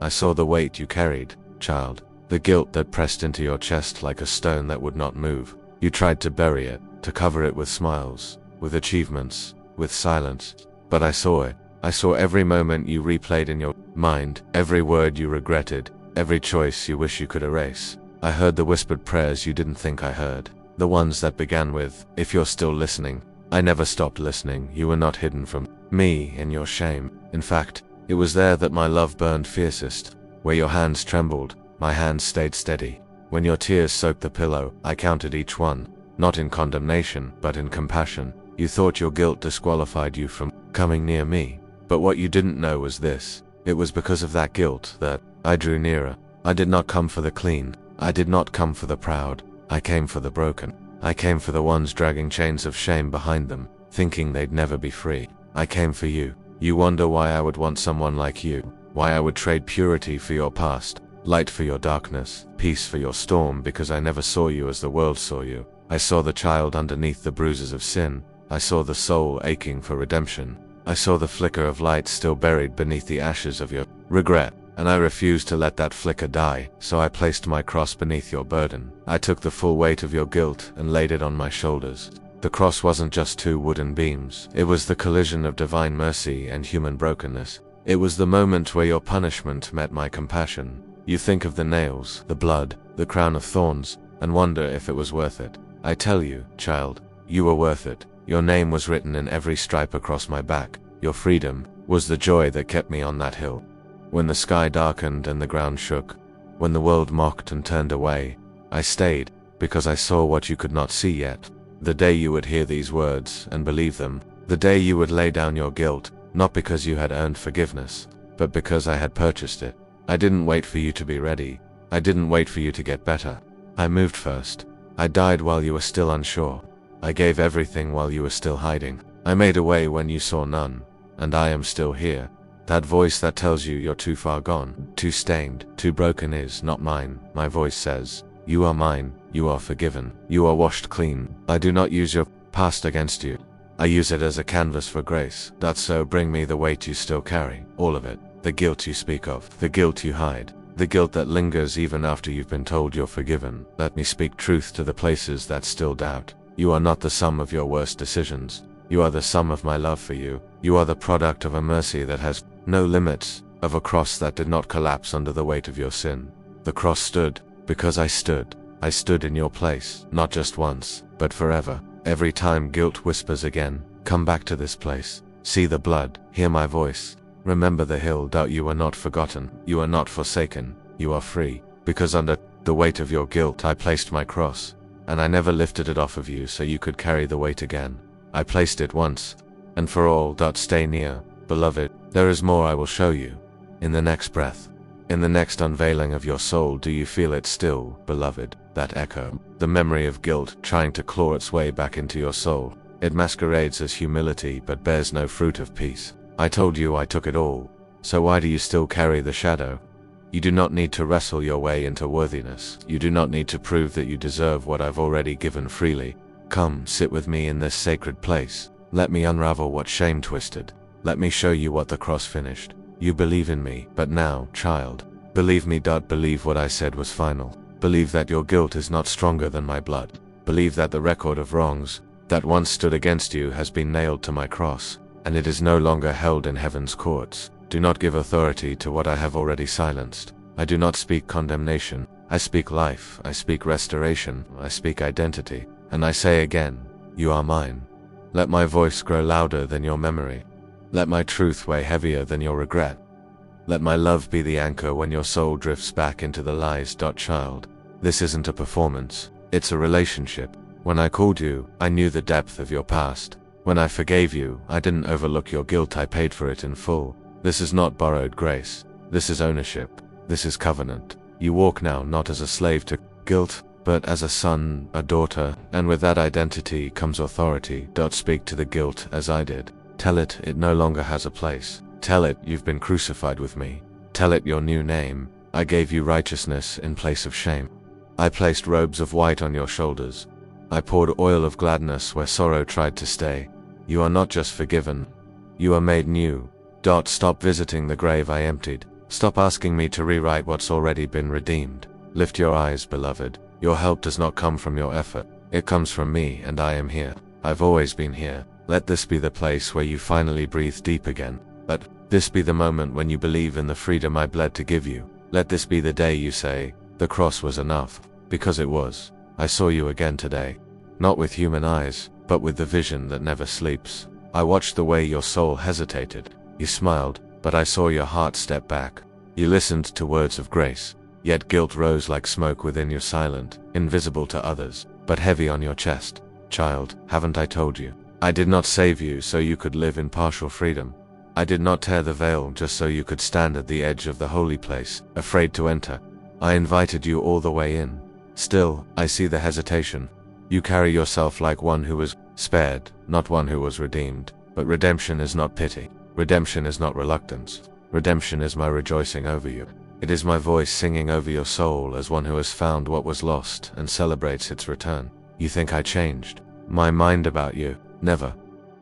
I saw the weight you carried, child. The guilt that pressed into your chest like a stone that would not move. You tried to bury it, to cover it with smiles, with achievements, with silence. But I saw it. I saw every moment you replayed in your mind, every word you regretted, every choice you wish you could erase. I heard the whispered prayers you didn't think I heard. The ones that began with, "If you're still listening." I never stopped listening. You were not hidden from me in your shame. In fact, it was there that my love burned fiercest. Where your hands trembled, my hands stayed steady. When your tears soaked the pillow, I counted each one, not in condemnation, but in compassion. You thought your guilt disqualified you from coming near me. But what you didn't know was this. It was because of that guilt that I drew nearer. I did not come for the clean. I did not come for the proud. I came for the broken. I came for the ones dragging chains of shame behind them, thinking they'd never be free. I came for you. You wonder why I would want someone like you, why I would trade purity for your past, light for your darkness, peace for your storm, because I never saw you as the world saw you. I saw the child underneath the bruises of sin. I saw the soul aching for redemption. I saw the flicker of light still buried beneath the ashes of your regret. And I refused to let that flicker die, so I placed my cross beneath your burden. I took the full weight of your guilt and laid it on my shoulders. The cross wasn't just two wooden beams. It was the collision of divine mercy and human brokenness. It was the moment where your punishment met my compassion. You think of the nails, the blood, the crown of thorns, and wonder if it was worth it. I tell you, child, you were worth it. Your name was written in every stripe across my back. Your freedom was the joy that kept me on that hill. When the sky darkened and the ground shook, when the world mocked and turned away, I stayed, because I saw what you could not see yet. The day you would hear these words and believe them, the day you would lay down your guilt, not because you had earned forgiveness, but because I had purchased it. I didn't wait for you to be ready. I didn't wait for you to get better. I moved first. I died while you were still unsure. I gave everything while you were still hiding. I made a way when you saw none, and I am still here. That voice that tells you you're too far gone, too stained, too broken is not mine. My voice says, you are mine, you are forgiven, you are washed clean. I do not use your past against you. I use it as a canvas for grace. So bring me the weight you still carry, all of it. The guilt you speak of, the guilt you hide, the guilt that lingers even after you've been told you're forgiven. Let me speak truth to the places that still doubt. You are not the sum of your worst decisions. You are the sum of my love for you. You are the product of a mercy that has no limits, of a cross that did not collapse under the weight of your sin. The cross stood, because I stood. I stood in your place, not just once, but forever. Every time guilt whispers again, come back to this place. See the blood, hear my voice. Remember the hill. You are not forgotten, you are not forsaken, you are free. Because under the weight of your guilt I placed my cross, and I never lifted it off of you so you could carry the weight again. I placed it once, and for all. Stay near, beloved. There is more I will show you. In the next breath, in the next unveiling of your soul. Do you feel it still, beloved? That echo, the memory of guilt trying to claw its way back into your soul. It masquerades as humility but bears no fruit of peace. I told you I took it all, so why do you still carry the shadow? You do not need to wrestle your way into worthiness. You do not need to prove that you deserve what I've already given freely. Come, sit with me in this sacred place. Let me unravel what shame twisted. Let me show you what the cross finished. You believe in me, but now, child, believe me. Believe what I said was final. Believe that your guilt is not stronger than my blood. Believe that the record of wrongs that once stood against you has been nailed to my cross, and it is no longer held in heaven's courts. Do not give authority to what I have already silenced. I do not speak condemnation. I speak life. I speak restoration. I speak identity. And I say again, you are mine. Let my voice grow louder than your memory. Let my truth weigh heavier than your regret. Let my love be the anchor when your soul drifts back into the lies. Child, this isn't a performance. It's a relationship. When I called you, I knew the depth of your past. When I forgave you, I didn't overlook your guilt. I paid for it in full. This is not borrowed grace. This is ownership. This is covenant. You walk now not as a slave to guilt, but as a son, a daughter, and with that identity comes authority. Speak to the guilt as I did. Tell it no longer has a place. Tell it you've been crucified with me. Tell it your new name. I gave you righteousness in place of shame. I placed robes of white on your shoulders. I poured oil of gladness where sorrow tried to stay. You are not just forgiven. You are made new. Stop visiting the grave I emptied. Stop asking me to rewrite what's already been redeemed. Lift your eyes, beloved. Your help does not come from your effort. It comes from me, and I am here. I've always been here. Let this be the place where you finally breathe deep again. Let this be the moment when you believe in the freedom I bled to give you. Let this be the day you say, the cross was enough. Because it was. I saw you again today. Not with human eyes, but with the vision that never sleeps. I watched the way your soul hesitated. You smiled, but I saw your heart step back. You listened to words of grace, yet guilt rose like smoke within you, silent, invisible to others, but heavy on your chest. Child, haven't I told you? I did not save you so you could live in partial freedom. I did not tear the veil just so you could stand at the edge of the holy place, afraid to enter. I invited you all the way in. Still, I see the hesitation. You carry yourself like one who was spared, not one who was redeemed. But redemption is not pity. Redemption is not reluctance. Redemption is my rejoicing over you. It is my voice singing over your soul as one who has found what was lost and celebrates its return. You think I changed my mind about you? Never.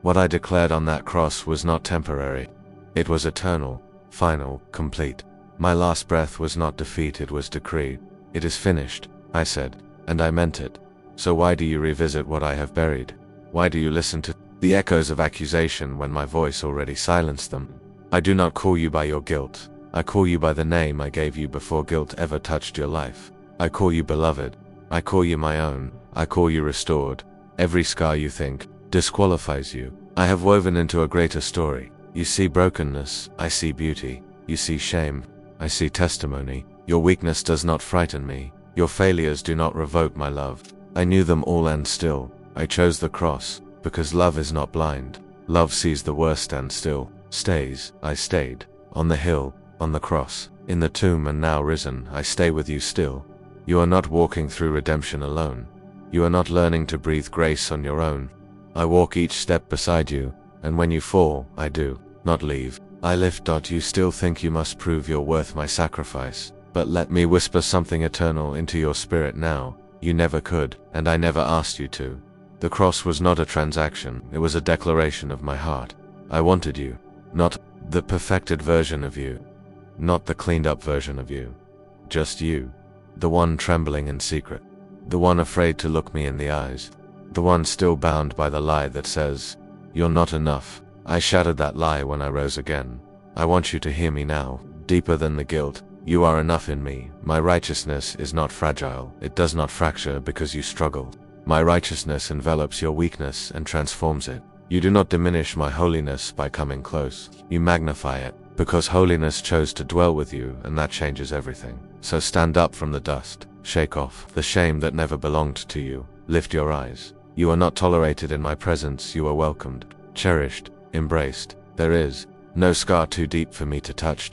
What I declared on that cross was not temporary. It was eternal, final, complete. My last breath was not defeat, it was decree. It is finished, I said, and I meant it. So why do you revisit what I have buried? Why do you listen to the echoes of accusation when my voice already silenced them? I do not call you by your guilt. I call you by the name I gave you before guilt ever touched your life. I call you beloved. I call you my own. I call you restored. Every scar you think disqualifies you, I have woven into a greater story. You see brokenness, I see beauty. You see shame, I see testimony. Your weakness does not frighten me. Your failures do not revoke my love. I knew them all, and still, I chose the cross, because love is not blind. Love sees the worst and still stays. I stayed. On the hill, on the cross, in the tomb, and now risen, I stay with you still. You are not walking through redemption alone. You are not learning to breathe grace on your own. I walk each step beside you, and when you fall, I do not leave. I lift. You still think you must prove your worth, my sacrifice. But let me whisper something eternal into your spirit now. You never could, and I never asked you to. The cross was not a transaction, it was a declaration of my heart. I wanted you, not the perfected version of you, not the cleaned up version of you. Just you, the one trembling in secret, the one afraid to look me in the eyes, the one still bound by the lie that says, you're not enough. I shattered that lie when I rose again. I want you to hear me now, deeper than the guilt. You are enough in me. My righteousness is not fragile. It does not fracture because you struggle. My righteousness envelops your weakness and transforms it. You do not diminish my holiness by coming close. You magnify it, because holiness chose to dwell with you, and that changes everything. So stand up from the dust. Shake off the shame that never belonged to you. Lift your eyes. You are not tolerated in my presence. You are welcomed, cherished, embraced. There is no scar too deep for me to touch.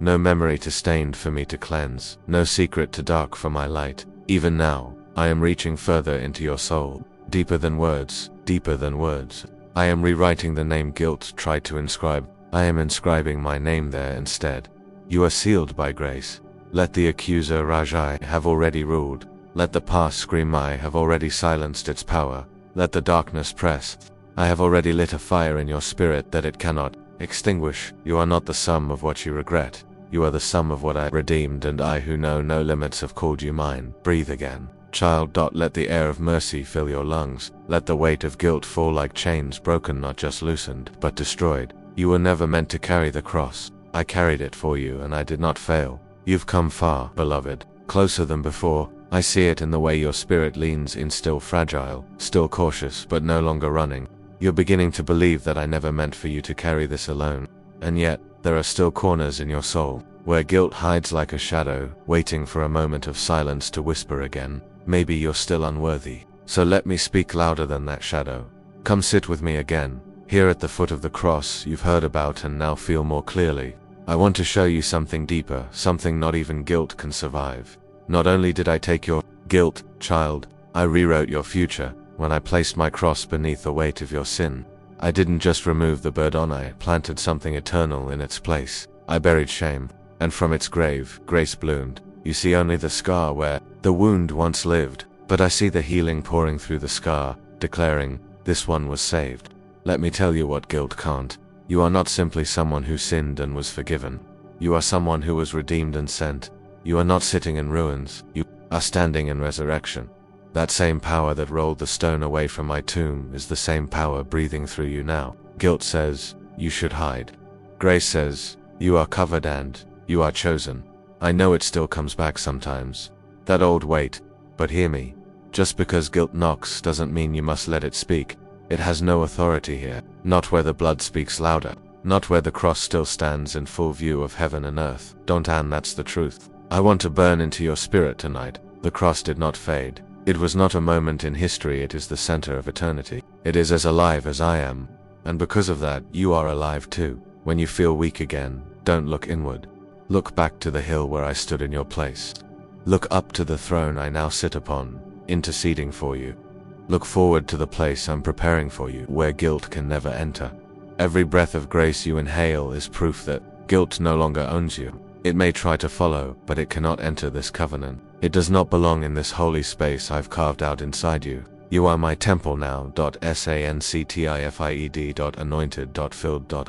No memory too stained for me to cleanse. No secret too dark for my light. Even now, I am reaching further into your soul. Deeper than words. Deeper than words. I am rewriting the name guilt tried to inscribe. I am inscribing my name there instead. You are sealed by grace. Let the accuser Rajai have already ruled. Let the past scream, I have already silenced its power. Let the darkness press. I have already lit a fire in your spirit that it cannot extinguish. You are not the sum of what you regret. You are the sum of what I redeemed, and I who know no limits have called you mine. Breathe again, child. Let the air of mercy fill your lungs. Let the weight of guilt fall like chains, broken, not just loosened, but destroyed. You were never meant to carry the cross. I carried it for you, and I did not fail. You've come far, beloved, closer than before. I see it in the way your spirit leans in, still fragile, still cautious, but no longer running. You're beginning to believe that I never meant for you to carry this alone. And yet, there are still corners in your soul, where guilt hides like a shadow, waiting for a moment of silence to whisper again, maybe you're still unworthy. So let me speak louder than that shadow. Come sit with me again, here at the foot of the cross you've heard about and now feel more clearly. I want to show you something deeper, something not even guilt can survive. Not only did I take your guilt, child, I rewrote your future. When I placed my cross beneath the weight of your sin, I didn't just remove the burden, I planted something eternal in its place. I buried shame, and from its grave, grace bloomed. You see only the scar where the wound once lived, but I see the healing pouring through the scar, declaring, this one was saved. Let me tell you what guilt can't. You are not simply someone who sinned and was forgiven. You are someone who was redeemed and sent. You are not sitting in ruins. You are standing in resurrection. That same power that rolled the stone away from my tomb is the same power breathing through you now. Guilt says, you should hide. Grace says, you are covered and you are chosen. I know it still comes back sometimes. That old weight. But hear me. Just because guilt knocks doesn't mean you must let it speak. It has no authority here. Not where the blood speaks louder. Not where the cross still stands in full view of heaven and earth. Don't, and that's the truth. I want to burn into your spirit tonight. The cross did not fade. It was not a moment in history, it is the center of eternity. It is as alive as I am. And because of that, you are alive too. When you feel weak again, don't look inward. Look back to the hill where I stood in your place. Look up to the throne I now sit upon, interceding for you. Look forward to the place I'm preparing for you, where guilt can never enter. Every breath of grace you inhale is proof that guilt no longer owns you. It may try to follow, but it cannot enter this covenant. It does not belong in this holy space I've carved out inside you. You are my temple now. sanctified.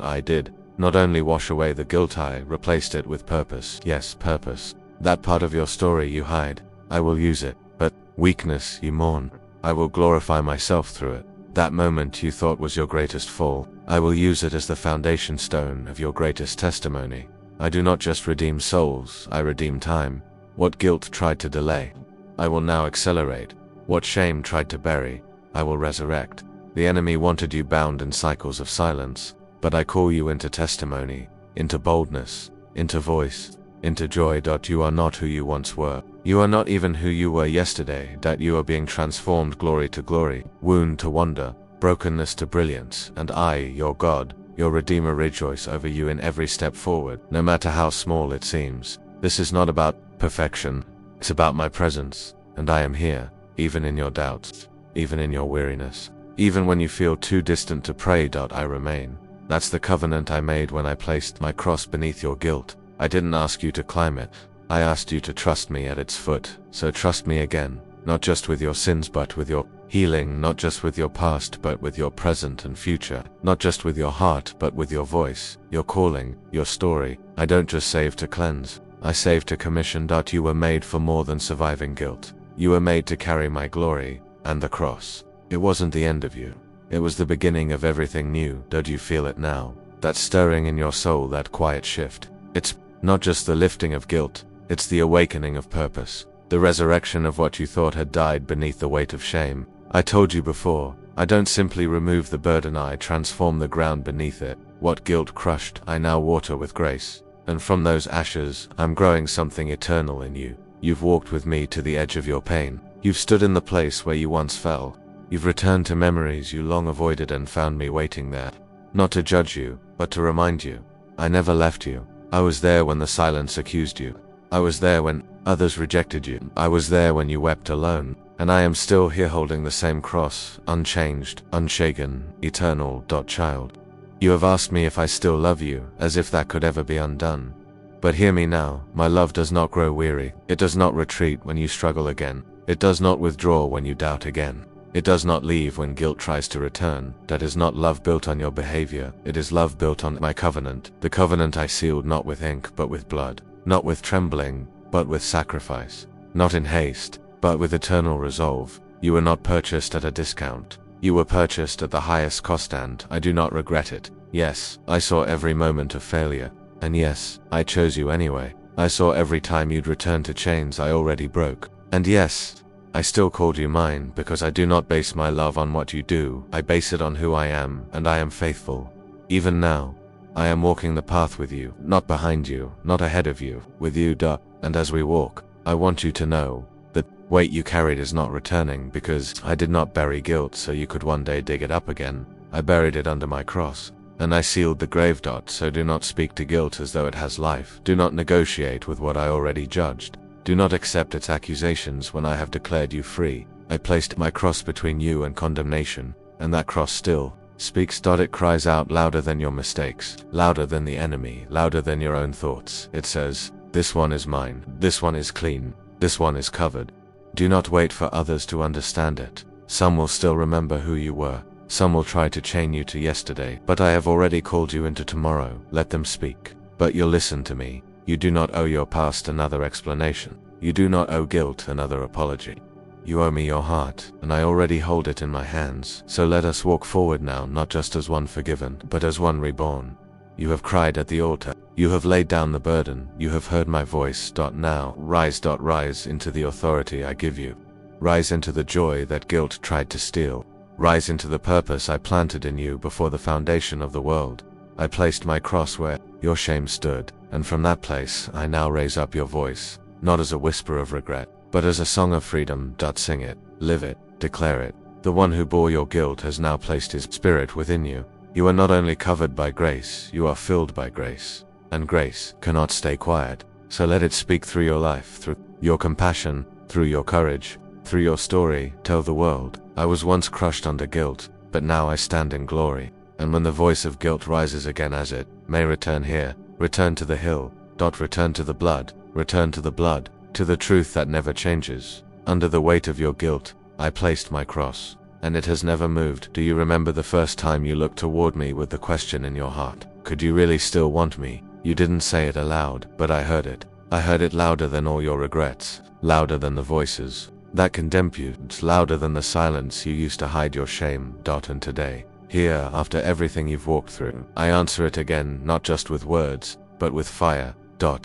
I did not only wash away the guilt, I replaced it with purpose. Yes, purpose. That part of your story you hide, I will use it. But weakness you mourn, I will glorify myself through it. That moment you thought was your greatest fall, I will use it as the foundation stone of your greatest testimony. I do not just redeem souls, I redeem time. What guilt tried to delay, I will now accelerate. What shame tried to bury, I will resurrect. The enemy wanted you bound in cycles of silence, but I call you into testimony, into boldness, into voice, into joy. You are not who you once were. You are not even who you were yesterday. That you are being transformed glory to glory, wound to wonder, brokenness to brilliance, and I, your God, your Redeemer, rejoice over you in every step forward, no matter how small it seems. This is not about perfection, it's about my presence, and I am here, even in your doubts, even in your weariness, even when you feel too distant to pray. I remain. That's the covenant I made when I placed my cross beneath your guilt. I didn't ask you to climb it, I asked you to trust me at its foot. So trust me again, not just with your sins but with your healing, not just with your past but with your present and future, not just with your heart but with your voice, your calling, your story. I don't just save to cleanse, I save to commission. You were made for more than surviving guilt. You were made to carry my glory, and the cross. It wasn't the end of you. It was the beginning of everything new. Don't you feel it now? That stirring in your soul, that quiet shift. It's not just the lifting of guilt, it's the awakening of purpose. The resurrection of what you thought had died beneath the weight of shame. I told you before, I don't simply remove the burden, I transform the ground beneath it. What guilt crushed, I now water with grace. And from those ashes, I'm growing something eternal in you. You've walked with me to the edge of your pain. You've stood in the place where you once fell. You've returned to memories you long avoided and found me waiting there. Not to judge you, but to remind you. I never left you. I was there when the silence accused you. I was there when others rejected you. I was there when you wept alone. And I am still here holding the same cross, unchanged, unshaken, eternal. Child. You have asked me if I still love you, as if that could ever be undone. But hear me now, my love does not grow weary. It does not retreat when you struggle again. It does not withdraw when you doubt again. It does not leave when guilt tries to return. That is not love built on your behavior. It is love built on my covenant. The covenant I sealed not with ink but with blood. Not with trembling, but with sacrifice. Not in haste, but with eternal resolve. You were not purchased at a discount. You were purchased at the highest cost, and I do not regret it. Yes, I saw every moment of failure. And yes, I chose you anyway. I saw every time you'd return to chains I already broke. And yes, I still called you mine because I do not base my love on what you do. I base it on who I am, and I am faithful. Even now, I am walking the path with you, not behind you, not ahead of you, with you. And as we walk, I want you to know that weight you carried is not returning, because I did not bury guilt so you could one day dig it up again. I buried it under my cross, and I sealed the grave. So do not speak to guilt as though it has life. Do not negotiate with what I already judged. Do not accept its accusations when I have declared you free. I placed my cross between you and condemnation, and that cross still speaks. It cries out louder than your mistakes, louder than the enemy, louder than your own thoughts. It says, this one is mine, this one is clean, this one is covered. Do not wait for others to understand it. Some will still remember who you were. Some will try to chain you to yesterday, but I have already called you into tomorrow. Let them speak. But you'll listen to me. You do not owe your past another explanation. You do not owe guilt another apology. You owe me your heart, and I already hold it in my hands. So let us walk forward now, not just as one forgiven, but as one reborn. You have cried at the altar. You have laid down the burden. You have heard my voice. Now, rise into the authority I give you. Rise into the joy that guilt tried to steal. Rise into the purpose I planted in you before the foundation of the world. I placed my cross where your shame stood, and from that place I now raise up your voice, not as a whisper of regret, but as a song of freedom. Sing it, live it, declare it. The one who bore your guilt has now placed his spirit within you. You are not only covered by grace, you are filled by grace. And grace cannot stay quiet, so let it speak through your life, through your compassion, through your courage, through your story. Tell the world, I was once crushed under guilt, but now I stand in glory. And when the voice of guilt rises again, as it may return here, return to the hill. Return to the blood, return to the blood, to the truth that never changes. Under the weight of your guilt, I placed my cross, and it has never moved. Do you remember the first time you looked toward me with the question in your heart? Could you really still want me? You didn't say it aloud, but I heard it. I heard it louder than all your regrets, louder than the voices that condemn you, louder than the silence you used to hide your shame. And today, here, after everything you've walked through, I answer it again, not just with words, but with fire.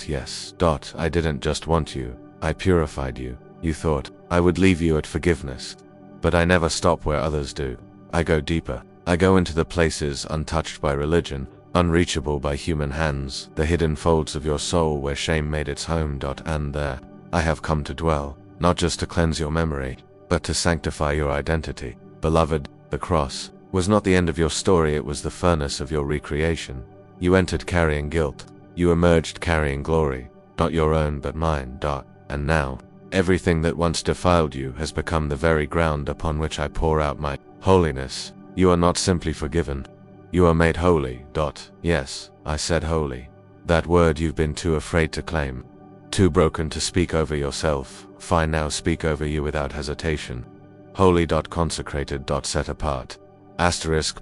Yes. I didn't just want you, I purified you. You thought I would leave you at forgiveness. But I never stop where others do. I go deeper. I go into the places untouched by religion, unreachable by human hands, the hidden folds of your soul where shame made its home. And there, I have come to dwell, not just to cleanse your memory, but to sanctify your identity. Beloved, the cross was not the end of your story, it was the furnace of your recreation. You entered carrying guilt. You emerged carrying glory, not your own but mine. And now, everything that once defiled you has become the very ground upon which I pour out my holiness. You are not simply forgiven. You are made holy. Yes, I said holy. That word you've been too afraid to claim, too broken to speak over yourself. Fine, now speak over you without hesitation. Holy. Consecrated. Set apart.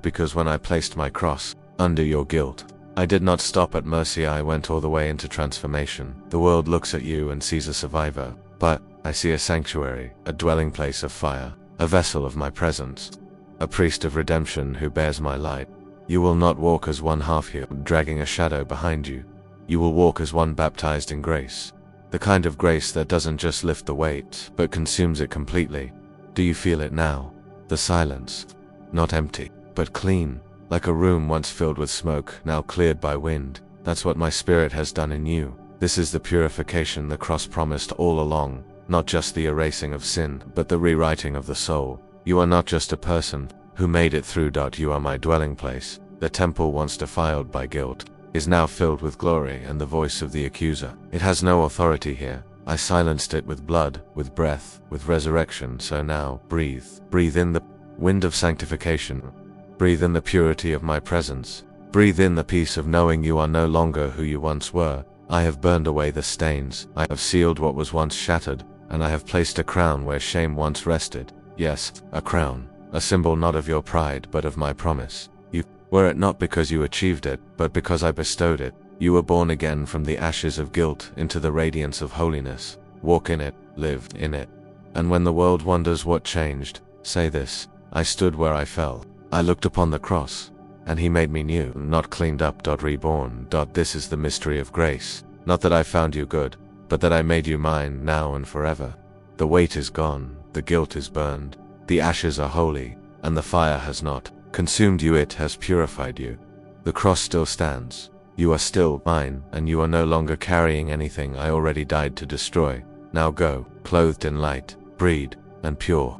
Because when I placed my cross under your guilt, I did not stop at mercy, I went all the way into transformation. The world looks at you and sees a survivor, but I see a sanctuary, a dwelling place of fire, a vessel of my presence, a priest of redemption who bears my light. You will not walk as one half here, dragging a shadow behind you. You will walk as one baptized in grace, the kind of grace that doesn't just lift the weight, but consumes it completely. Do you feel it now? The silence, not empty, but clean. Like a room once filled with smoke, now cleared by wind. That's what my spirit has done in you. This is the purification the cross promised all along, not just the erasing of sin, but the rewriting of the soul. You are not just a person who made it through. You are my dwelling place. The temple once defiled by guilt is now filled with glory and the voice of the accuser. It has no authority here. I silenced it with blood, with breath, with resurrection. So now, breathe in the wind of sanctification. Breathe in the purity of my presence. Breathe in the peace of knowing you are no longer who you once were. I have burned away the stains. I have sealed what was once shattered, and I have placed a crown where shame once rested. Yes, a crown. A symbol not of your pride, but of my promise. You were it not because you achieved it, but because I bestowed it. You were born again from the ashes of guilt into the radiance of holiness. Walk in it, live in it. And when the world wonders what changed, say this: I stood where I fell. I looked upon the cross, and he made me new, not cleaned up. Reborn. This is the mystery of grace. Not that I found you good, but that I made you mine now and forever. The weight is gone, the guilt is burned, the ashes are holy, and the fire has not consumed you, it has purified you. The cross still stands. You are still mine, and you are no longer carrying anything I already died to destroy. Now go, clothed in light, breed, and pure.